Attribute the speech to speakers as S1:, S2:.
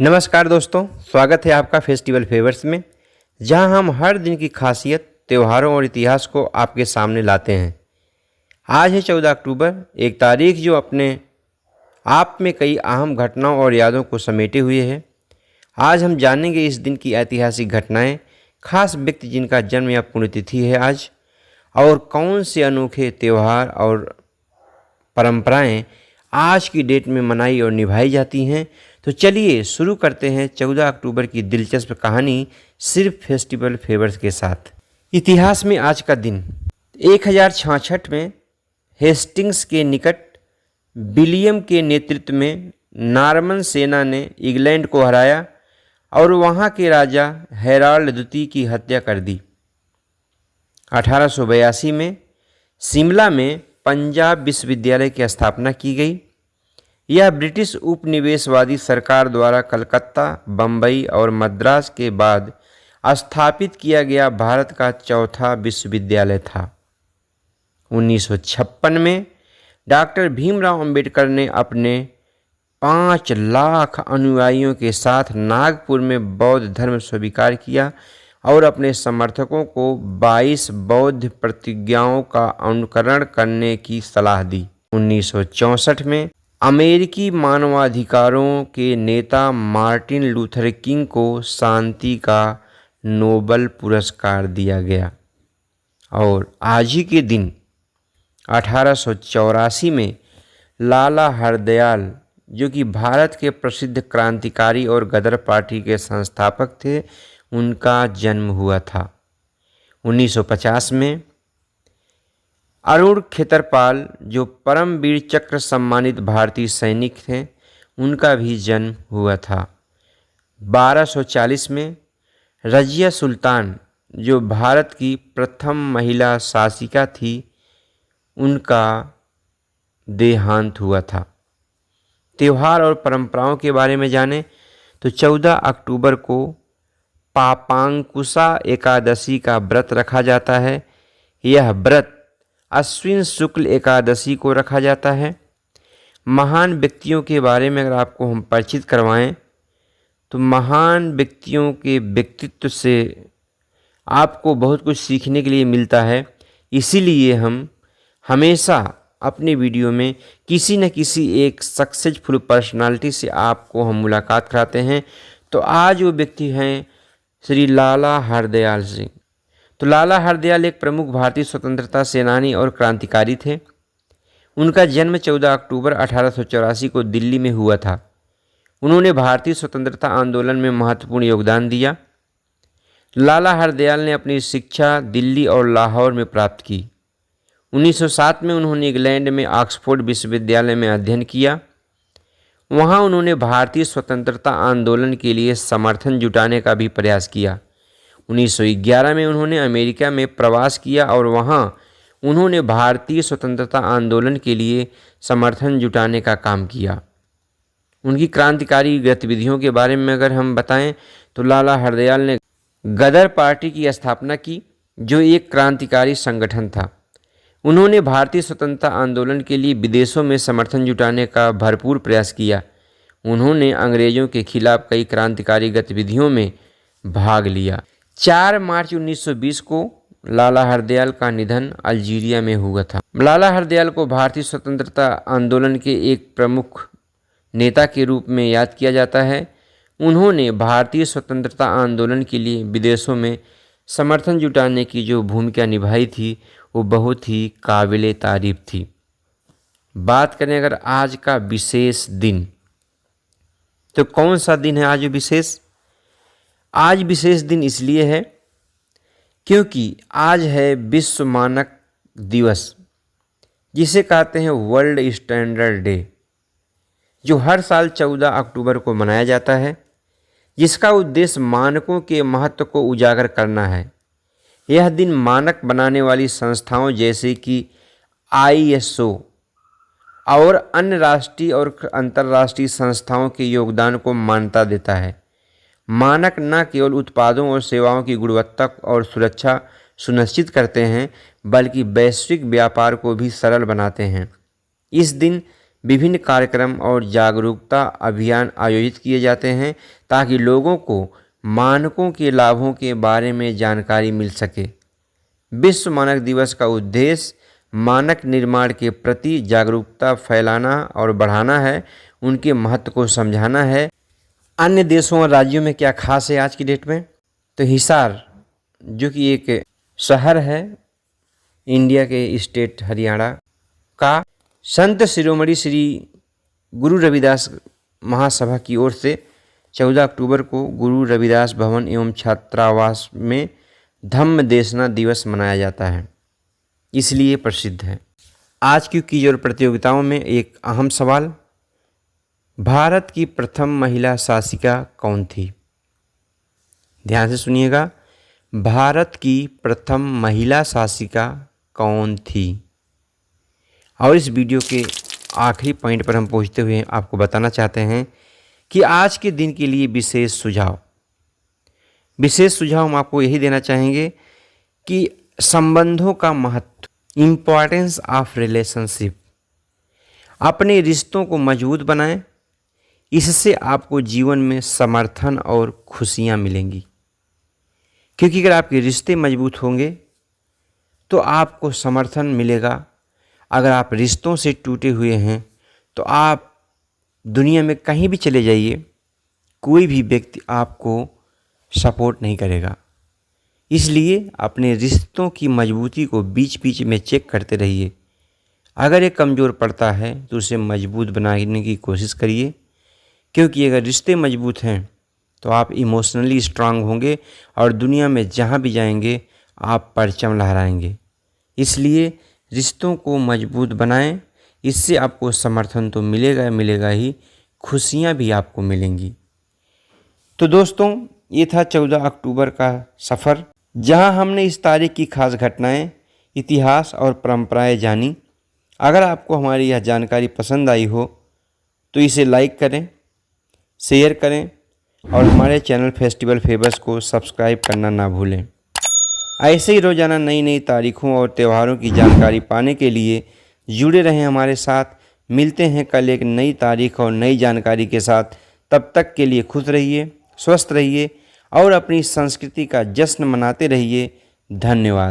S1: नमस्कार दोस्तों, स्वागत है आपका फेस्टिवल फेवर्स में, जहां हम हर दिन की खासियत, त्योहारों और इतिहास को आपके सामने लाते हैं। आज है 14 अक्टूबर, एक तारीख जो अपने आप में कई अहम घटनाओं और यादों को समेटे हुए है। आज हम जानेंगे इस दिन की ऐतिहासिक घटनाएं, खास व्यक्ति जिनका जन्म या पुण्यतिथि है आज, और कौन से अनोखे त्यौहार और परंपराएं आज की डेट में मनाई और निभाई जाती हैं। तो चलिए शुरू करते हैं 14 अक्टूबर की दिलचस्प कहानी सिर्फ फेस्टिवल फेवर्स के साथ। इतिहास में आज का दिन 1066 में हेस्टिंग्स के निकट विलियम के नेतृत्व में नॉर्मन सेना ने इंग्लैंड को हराया और वहां के राजा हैराल्ड द्वितीय की हत्या कर दी। 1882 में शिमला में पंजाब विश्वविद्यालय की स्थापना की गई। यह ब्रिटिश उपनिवेशवादी सरकार द्वारा कलकत्ता, बम्बई और मद्रास के बाद स्थापित किया गया भारत का चौथा विश्वविद्यालय था। 1956 में डॉक्टर भीमराव अंबेडकर ने अपने 5 लाख अनुयायियों के साथ नागपुर में बौद्ध धर्म स्वीकार किया और अपने समर्थकों को 22 बौद्ध प्रतिज्ञाओं का अनुकरण करने की सलाह दी। 1964 में अमेरिकी मानवाधिकारों के नेता मार्टिन लूथर किंग को शांति का नोबेल पुरस्कार दिया गया। और आज ही के दिन 1884 में लाला हरदयाल, जो कि भारत के प्रसिद्ध क्रांतिकारी और गदर पार्टी के संस्थापक थे, उनका जन्म हुआ था। 1950 में अरुण खेतरपाल, जो परमवीर चक्र सम्मानित भारतीय सैनिक थे, उनका भी जन्म हुआ था। 1240 में रजिया सुल्तान, जो भारत की प्रथम महिला शासिका थी, उनका देहांत हुआ था। त्योहार और परंपराओं के बारे में जानें तो 14 अक्टूबर को पापांकुशा एकादशी का व्रत रखा जाता है। यह व्रत अश्विन शुक्ल एकादशी को रखा जाता है। महान व्यक्तियों के बारे में अगर आपको हम परिचित करवाएं तो महान व्यक्तियों के व्यक्तित्व से आपको बहुत कुछ सीखने के लिए मिलता है। इसीलिए हम हमेशा अपने वीडियो में किसी न किसी एक सक्सेसफुल पर्सनालिटी से आपको हम मुलाकात कराते हैं। तो आज वो व्यक्ति हैं श्री लाला हरदयाल सिंह। तो लाला हरदयाल एक प्रमुख भारतीय स्वतंत्रता सेनानी और क्रांतिकारी थे। उनका जन्म 14 अक्टूबर 1884 को दिल्ली में हुआ था। उन्होंने भारतीय स्वतंत्रता आंदोलन में महत्वपूर्ण योगदान दिया। लाला हरदयाल ने अपनी शिक्षा दिल्ली और लाहौर में प्राप्त की। 1907 में उन्होंने इंग्लैंड में ऑक्सफोर्ड विश्वविद्यालय में अध्ययन किया। वहाँ उन्होंने भारतीय स्वतंत्रता आंदोलन के लिए समर्थन जुटाने का भी प्रयास किया। 1911 में उन्होंने अमेरिका में प्रवास किया और वहाँ उन्होंने भारतीय स्वतंत्रता आंदोलन के लिए समर्थन जुटाने का काम किया। उनकी क्रांतिकारी गतिविधियों के बारे में अगर हम बताएं तो लाला हरदयाल ने गदर पार्टी की स्थापना की, जो एक क्रांतिकारी संगठन था। उन्होंने भारतीय स्वतंत्रता आंदोलन के लिए विदेशों में समर्थन जुटाने का भरपूर प्रयास किया। उन्होंने अंग्रेजों के खिलाफ कई क्रांतिकारी गतिविधियों में भाग लिया। 4 मार्च 1920 को लाला हरदयाल का निधन अल्जीरिया में हुआ था। लाला हरदयाल को भारतीय स्वतंत्रता आंदोलन के एक प्रमुख नेता के रूप में याद किया जाता है। उन्होंने भारतीय स्वतंत्रता आंदोलन के लिए विदेशों में समर्थन जुटाने की जो भूमिका निभाई थी, वो बहुत ही काबिले तारीफ थी। बात करें अगर आज का विशेष दिन, तो कौन सा दिन है आज विशेष? आज विशेष दिन इसलिए है क्योंकि आज है विश्व मानक दिवस, जिसे कहते हैं वर्ल्ड स्टैंडर्ड डे, जो हर साल 14 अक्टूबर को मनाया जाता है, जिसका उद्देश्य मानकों के महत्व को उजागर करना है। यह दिन मानक बनाने वाली संस्थाओं जैसे कि ISO और अन्य राष्ट्रीय और अंतर्राष्ट्रीय संस्थाओं के योगदान को मान्यता देता है। मानक न केवल उत्पादों और सेवाओं की गुणवत्ता और सुरक्षा सुनिश्चित करते हैं, बल्कि वैश्विक व्यापार को भी सरल बनाते हैं। इस दिन विभिन्न कार्यक्रम और जागरूकता अभियान आयोजित किए जाते हैं ताकि लोगों को मानकों के लाभों के बारे में जानकारी मिल सके। विश्व मानक दिवस का उद्देश्य मानक निर्माण के प्रति जागरूकता फैलाना और बढ़ाना है, उनके महत्व को समझाना है। अन्य देशों और राज्यों में क्या खास है आज की डेट में? तो हिसार जो कि एक शहर है इंडिया के स्टेट हरियाणा का, संत शिरोमणि श्री गुरु रविदास महासभा की ओर से 14 अक्टूबर को गुरु रविदास भवन एवं छात्रावास में धम्म देशना दिवस मनाया जाता है, इसलिए प्रसिद्ध है। आज की क्विज और प्रतियोगिताओं में एक अहम सवाल, भारत की प्रथम महिला शासिका कौन थी? ध्यान से सुनिएगा, भारत की प्रथम महिला शासिका कौन थी? और इस वीडियो के आखिरी पॉइंट पर हम पहुंचते हुए आपको बताना चाहते हैं कि आज के दिन के लिए विशेष सुझाव हम आपको यही देना चाहेंगे कि संबंधों का महत्व, इम्पॉर्टेंस ऑफ रिलेशनशिप, अपने रिश्तों को मजबूत बनाएं, इससे आपको जीवन में समर्थन और खुशियां मिलेंगी। क्योंकि अगर आपके रिश्ते मजबूत होंगे तो आपको समर्थन मिलेगा। अगर आप रिश्तों से टूटे हुए हैं तो आप दुनिया में कहीं भी चले जाइए, कोई भी व्यक्ति आपको सपोर्ट नहीं करेगा। इसलिए अपने रिश्तों की मजबूती को बीच बीच में चेक करते रहिए। अगर ये कमज़ोर पड़ता है तो उसे मजबूत बनाने की कोशिश करिए, क्योंकि अगर रिश्ते मजबूत हैं तो आप इमोशनली स्ट्रांग होंगे और दुनिया में जहाँ भी जाएंगे आप परचम लहराएंगे। इसलिए रिश्तों को मजबूत बनाएं, इससे आपको समर्थन तो मिलेगा ही, खुशियाँ भी आपको मिलेंगी। तो दोस्तों, ये था 14 अक्टूबर का सफ़र, जहां हमने इस तारीख की खास घटनाएं, इतिहास और परंपराएं जानी। अगर आपको हमारी यह जानकारी पसंद आई हो तो इसे लाइक करें, शेयर करें और हमारे चैनल फेस्टिवल फेवर्स को सब्सक्राइब करना ना भूलें। ऐसे ही रोज़ाना नई नई तारीखों और त्योहारों की जानकारी पाने के लिए जुड़े रहें हमारे साथ। मिलते हैं कल एक नई तारीख और नई जानकारी के साथ। तब तक के लिए खुश रहिए, स्वस्थ रहिए और अपनी संस्कृति का जश्न मनाते रहिए। धन्यवाद।